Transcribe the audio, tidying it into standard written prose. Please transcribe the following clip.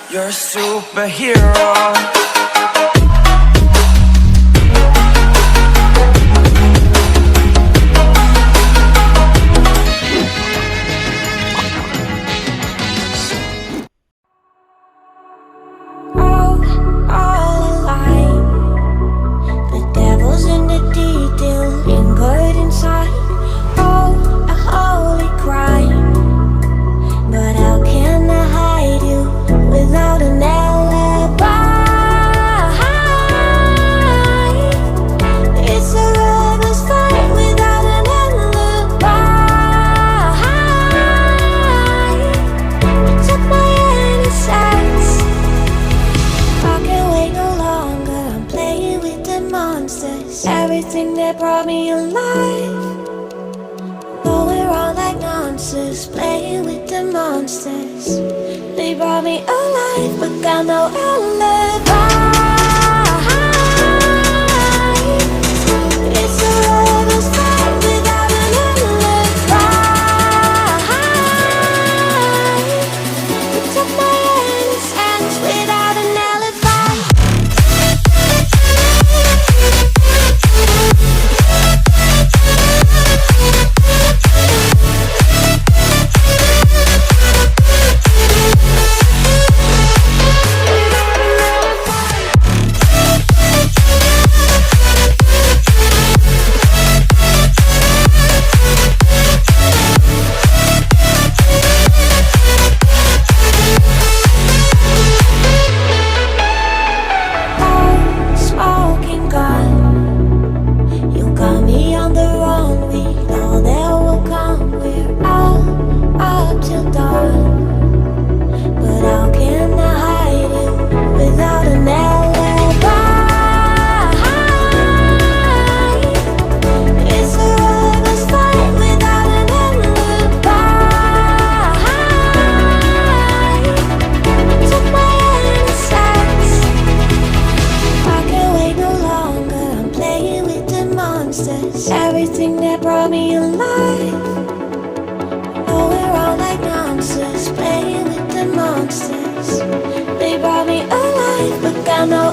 You're a superhero. Everything that brought me alive. Though we're all like monsters, playing with the monsters. They brought me alive, but got no alibi. It's a rebel's fight without an alibi. We took my innocence without an alibi. Everything that brought me alive. Oh, we're all like monsters, playing with the monsters. They brought me alive, but got no